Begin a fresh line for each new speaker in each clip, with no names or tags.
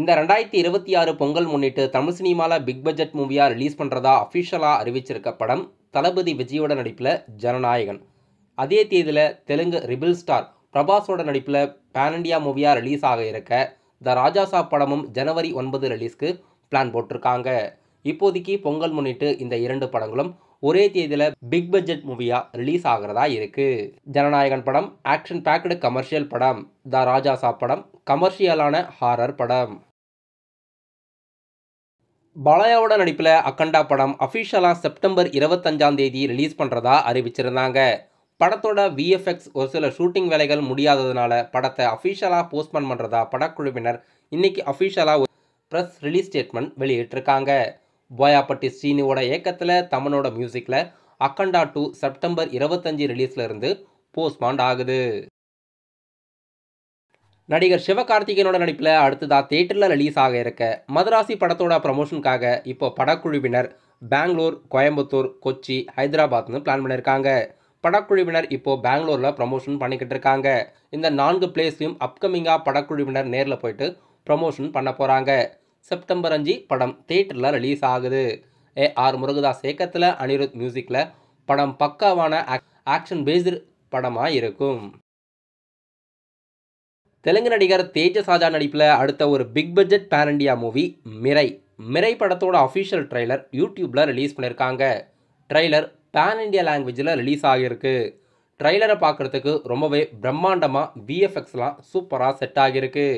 இந்த 2026 பொங்கல் முன்னிட்டு தமிழ் சினிமாவில் பிக் பட்ஜெட் மூவியாக ரிலீஸ் பண்ணுறதா அஃபிஷியலாக அறிவிச்சிருக்க படம் தளபதி விஜயோட நடிப்பில் ஜனநாயகன். அதே தேதியில் தெலுங்கு ரிபிள் ஸ்டார் பிரபாஸோட நடிப்பில் பேன் இண்டியா மூவியாக ரிலீஸ் ஆக இருக்க த ராஜாசா படமும் ஜனவரி 9 ரிலீஸ்க்கு பிளான் போட்டிருக்காங்க. இப்போதைக்கு பொங்கல் முன்னிட்டு இந்த 2 படங்களும் ஒரே தேதியில் பிக் பட்ஜெட் மூவியாக ரிலீஸ் ஆகிறதா இருக்குது. ஜனநாயகன் படம் ஆக்ஷன் பேக்டு கமர்ஷியல் படம், த ராஜாசா படம் கமர்ஷியலான ஹாரர் படம். பாலையாவோட நடிப்பில் அக்கண்டா படம் அஃபிஷியலாக செப்டம்பர் 25 ரிலீஸ் பண்ணுறதா அறிவிச்சிருந்தாங்க. படத்தோட விஎஃப்எக்ஸ் ஒரு சில ஷூட்டிங் வேலைகள் முடியாததுனால படத்தை அஃபிஷியலாக போஸ்ட்போன் பண்ணுறதா படக்குழுவினர் இன்னைக்கு அஃபிஷியலாக ஒரு ப்ரெஸ் ரிலீஸ் ஸ்டேட்மெண்ட் வெளியிட்டிருக்காங்க. போயாப்பட்டி ஸ்ரீனியோட இயக்கத்தில் தமனோட மியூசிக்கில் அக்கண்டா 2 செப்டம்பர் 25 ரிலீஸில் இருந்து போஸ்ட்பாண்ட் ஆகுது. நடிகர் சிவகார்த்திகேயனோட நடிப்பில் அடுத்ததாக தியேட்டரில் ரிலீஸ் ஆக இருக்க மதராசி படத்தோட ப்ரமோஷனுக்காக இப்போ படக்குழுவினர் பெங்களூர், கோயம்புத்தூர், கொச்சி, ஹைதராபாத்னு பிளான் பண்ணியிருக்காங்க. படக்குழுவினர் இப்போ பெங்களூரில் ப்ரமோஷன் பண்ணிக்கிட்டு இருக்காங்க. இந்த 4 பிளேஸ்லையும் அப்கமிங்காக படக்குழுவினர் நேரில் போயிட்டு ப்ரமோஷன் பண்ண போகிறாங்க. செப்டம்பர் 5 படம் தியேட்டரில் ரிலீஸ் ஆகுது. ஆர் முருகதாஸ் இயக்கத்தில் அனிருத் மியூசிக்கில் படம் பக்காவான ஆக்ஷன் பேஸ்டு படமாக இருக்கும். தெலுங்கு நடிகர் தேஜஸ் ராஜா நடிப்பில் அடுத்த ஒரு big budget pan India movie Mirai படத்தோட அஃபிஷியல் ட்ரெய்லர் யூடியூப்பில் ரிலீஸ் பண்ணியிருக்காங்க. ட்ரெய்லர் பேன் இண்டியா லாங்குவேஜில் ரிலீஸ் ஆகியிருக்கு. ட்ரெய்லரை பார்க்குறதுக்கு ரொம்பவே பிரம்மாண்டமாக விஎஃப்எக்ஸ்லாம் சூப்பராக செட் ஆகியிருக்கு.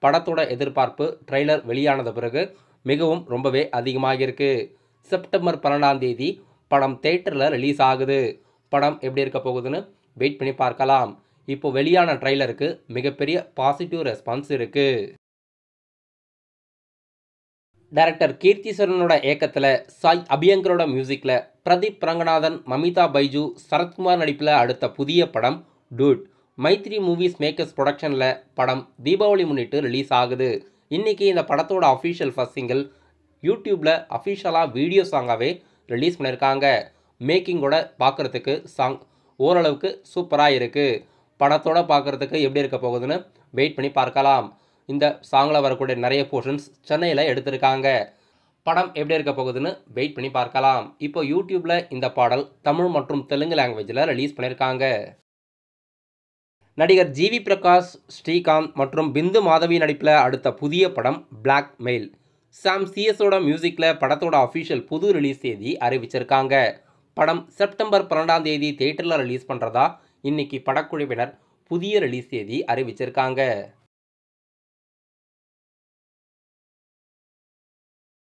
படத்தோட எதிர்பார்ப்பு ட்ரெய்லர் வெளியானது பிறகு மிகவும் ரொம்பவே அதிகமாகியிருக்கு. செப்டம்பர் 12 படம் தியேட்டரில் ரிலீஸ் ஆகுது. படம் எப்படி இருக்க போகுதுன்னு வெயிட் பண்ணி பார்க்கலாம். இப்போ வெளியான ட்ரெய்லருக்கு மிகப்பெரிய பாசிட்டிவ் ரெஸ்பான்ஸ் இருக்கு. டைரக்டர் கீர்த்தி சுரேனோட இயக்கத்தில் சாய் அபியங்கரோட மியூசிக்கில் பிரதீப் ரங்கநாதன், மமிதா பைஜு, சரத்குமார் நடிப்பில் அடுத்த புதிய படம் டூட் மைத்ரி மூவிஸ் மேக்கர்ஸ் ப்ரொடக்ஷனில் படம் தீபாவளி முன்னிட்டு ரிலீஸ் ஆகுது. இன்றைக்கி இந்த படத்தோட அஃபிஷியல் ஃபர்ஸ்ட் சிங்கிள் யூடியூப்பில் அஃபிஷியலாக வீடியோ சாங்காகவே ரிலீஸ் பண்ணியிருக்காங்க. மேக்கிங்கோட பார்க்குறதுக்கு சாங் ஓரளவுக்கு சூப்பராக இருக்குது. படத்தோட பார்க்குறதுக்கு எப்படி இருக்க போகுதுன்னு வெயிட் பண்ணி பார்க்கலாம். இந்த சாங்கில் வரக்கூடிய நிறைய போர்ஷன்ஸ் சென்னையில் எடுத்திருக்காங்க. படம் எப்படி இருக்க போகுதுன்னு வெயிட் பண்ணி பார்க்கலாம். இப்போ யூடியூப்பில் இந்த பாடல் தமிழ் மற்றும் தெலுங்கு லாங்குவேஜில் ரிலீஸ் பண்ணியிருக்காங்க. நடிகர் ஜிவி பிரகாஷ், ஸ்ரீகாந்த் மற்றும் பிந்து மாதவி நடிப்பில் அடுத்த புதிய படம் பிளாக் மெயில். சாம் சிஎஸோட மியூசிக்கில் படத்தோட அஃபிஷியல் புது ரிலீஸ் தேதி அறிவிச்சிருக்காங்க. படம் செப்டம்பர் 12 தியேட்டரில் ரிலீஸ் பண்ணுறதா இன்னைக்கு படக்குழுவினர் புதிய ரிலீஸ் தேதி அறிவிச்சிருக்காங்க.